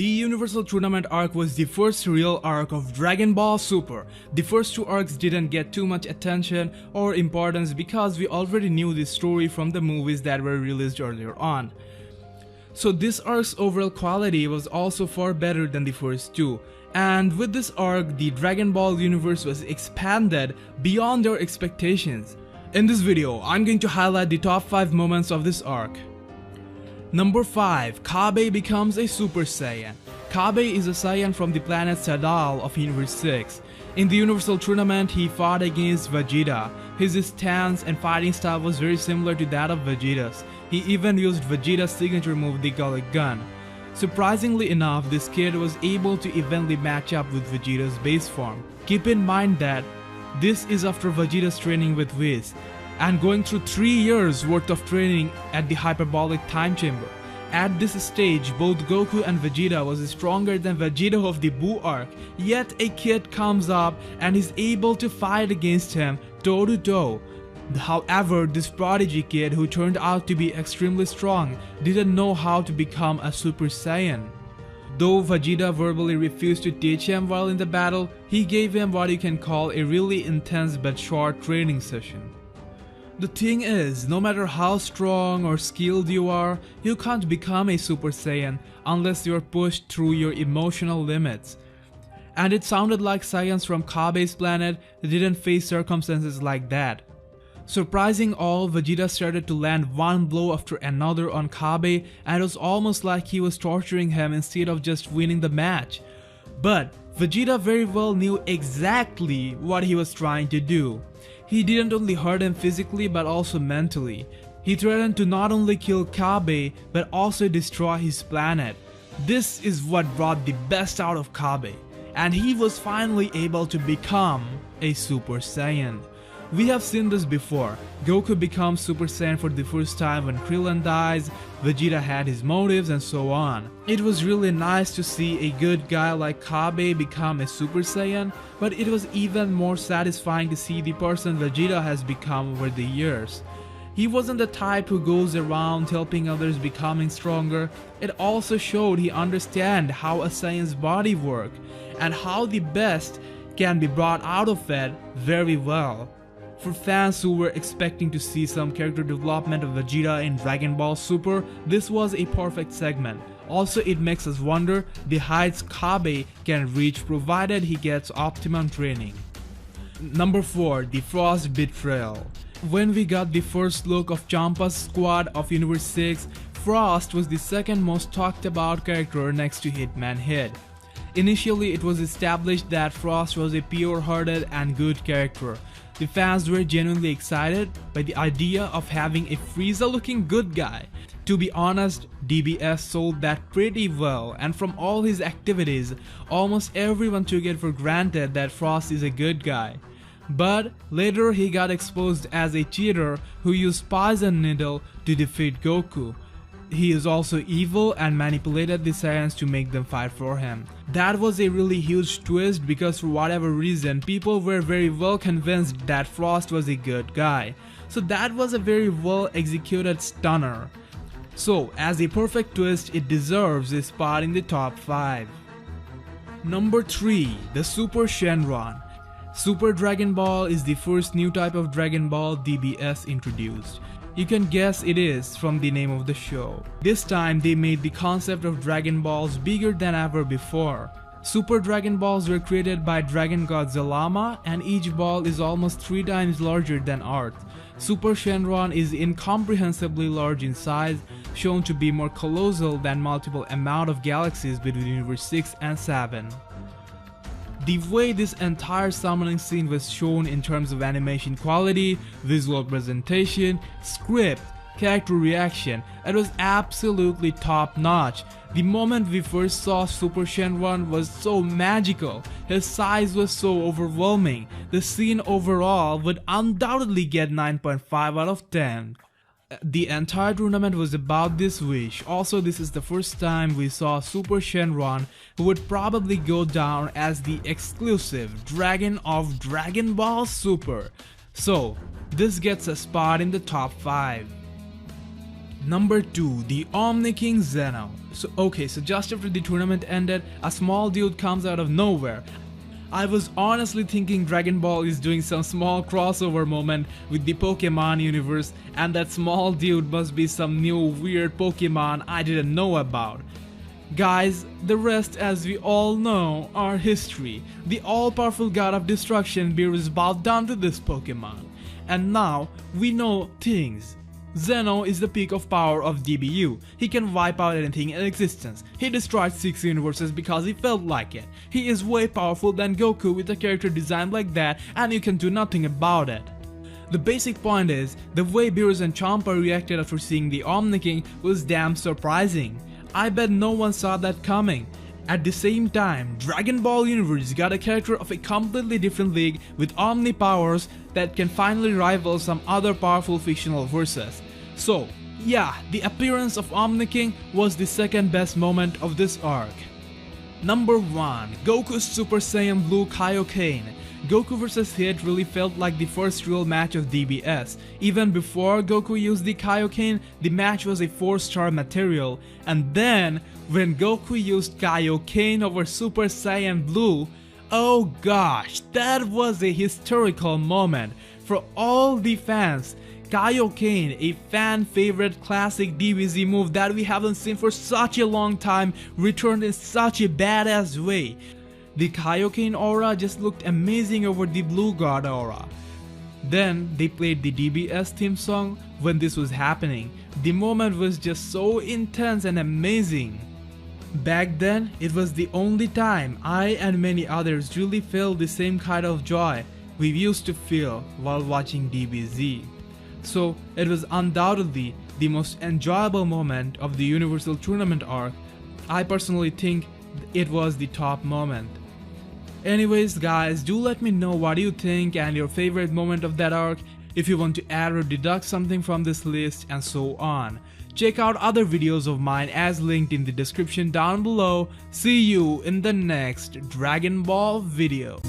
The Universal Tournament arc was the first real arc of Dragon Ball Super. The first two arcs didn't get too much attention or importance because we already knew this story from the movies that were released earlier on. So this arc's overall quality was also far better than the first two. And with this arc, the Dragon Ball universe was expanded beyond our expectations. In this video, I'm going to highlight the top 5 moments of this arc. Number 5. Cabe becomes a Super Saiyan. Cabe is a Saiyan from the planet Sadal of Universe 6. In the Universal Tournament, he fought against Vegeta. His stance and fighting style was very similar to that of Vegeta's. He even used Vegeta's signature move, the Gullet Gun. Surprisingly enough, this kid was able to evenly match up with Vegeta's base form. Keep in mind that this is after Vegeta's training with Whis, and going through 3 years worth of training at the hyperbolic time chamber. At this stage, both Goku and Vegeta was stronger than Vegeta of the Buu arc, yet a kid comes up and is able to fight against him toe to toe. However, this prodigy kid, who turned out to be extremely strong, didn't know how to become a Super Saiyan. Though Vegeta verbally refused to teach him while in the battle, he gave him what you can call a really intense but short training session. The thing is, no matter how strong or skilled you are, you can't become a Super Saiyan unless you're pushed through your emotional limits. And it sounded like Saiyans from Cabe's planet didn't face circumstances like that. Surprising all, Vegeta started to land one blow after another on Cabe, and it was almost like he was torturing him instead of just winning the match. But Vegeta very well knew exactly what he was trying to do. He didn't only hurt him physically but also mentally. He threatened to not only kill Cabe but also destroy his planet. This is what brought the best out of Cabe, and he was finally able to become a Super Saiyan. We have seen this before. Goku becomes Super Saiyan for the first time when Krillin dies, Vegeta had his motives, and so on. It was really nice to see a good guy like Cabe become a Super Saiyan, but it was even more satisfying to see the person Vegeta has become over the years. He wasn't the type who goes around helping others becoming stronger. It also showed he understands how a Saiyan's body works and how the best can be brought out of it very well. For fans who were expecting to see some character development of Vegeta in Dragon Ball Super, this was a perfect segment. Also, it makes us wonder the heights Cabe can reach provided he gets optimum training. Number 4. The Frost Betrayal. When we got the first look of Champa's squad of Universe 6, Frost was the second most talked about character next to Hitman Hit. Initially, it was established that Frost was a pure-hearted and good character. The fans were genuinely excited by the idea of having a Frieza-looking good guy. To be honest, DBS sold that pretty well, and from all his activities, almost everyone took it for granted that Frost is a good guy. But later he got exposed as a cheater who used Poison Needle to defeat Goku. He is also evil and manipulated the Saiyans to make them fight for him. That was a really huge twist because for whatever reason, people were very well convinced that Frost was a good guy. So that was a very well executed stunner. So as a perfect twist, it deserves a spot in the top 5. Number 3. The Super Shenron. Super Dragon Ball is the first new type of Dragon Ball DBS introduced. You can guess it is from the name of the show. This time they made the concept of Dragon Balls bigger than ever before. Super Dragon Balls were created by Dragon God Zalama, and each ball is almost 3 times larger than Earth. Super Shenron is incomprehensibly large in size, shown to be more colossal than multiple amount of galaxies between Universe 6 and 7. The way this entire summoning scene was shown in terms of animation quality, visual presentation, script, character reaction, it was absolutely top notch. The moment we first saw Super Shenron was so magical, his size was so overwhelming. The scene overall would undoubtedly get 9.5 out of 10. The entire tournament was about this wish. Also, this is the first time we saw Super Shenron, who would probably go down as the exclusive Dragon of Dragon Ball Super. So, this gets a spot in the top 5. Number 2, the Omni King Zeno. So just after the tournament ended, a small dude comes out of nowhere. I was honestly thinking Dragon Ball is doing some small crossover moment with the Pokemon universe, and that small dude must be some new weird Pokemon I didn't know about. Guys, the rest, as we all know, are history. The all-powerful god of destruction Beerus bowed down to this Pokemon. And now, we know things. Zeno is the peak of power of DBU. He can wipe out anything in existence. He destroyed 6 universes because he felt like it. He is way powerful than Goku with a character designed like that, and you can do nothing about it. The basic point is, the way Beerus and Champa reacted after seeing the Omni King was damn surprising. I bet no one saw that coming. At the same time, Dragon Ball Universe got a character of a completely different league with Omni powers that can finally rival some other powerful fictional verses. So, yeah, the appearance of Omni King was the second best moment of this arc. Number 1. Goku's Super Saiyan Blue Kaio-ken. Goku vs Hit really felt like the first real match of DBS. Even before Goku used the Kaio-ken, the match was a 4-star material. And then, when Goku used Kaio-ken over Super Saiyan Blue, oh gosh, that was a historical moment. For all the fans, Kaio-ken, a fan favorite classic DBZ move that we haven't seen for such a long time, returned in such a badass way. The Kaio-ken aura just looked amazing over the Blue God aura. Then they played the DBS theme song when this was happening. The moment was just so intense and amazing. Back then, it was the only time I and many others really felt the same kind of joy we used to feel while watching DBZ. So it was undoubtedly the most enjoyable moment of the Universal Tournament arc. I personally think it was the top moment. Anyways guys, do let me know what you think and your favorite moment of that arc, if you want to add or deduct something from this list, and so on. Check out other videos of mine as linked in the description down below. See you in the next Dragon Ball video.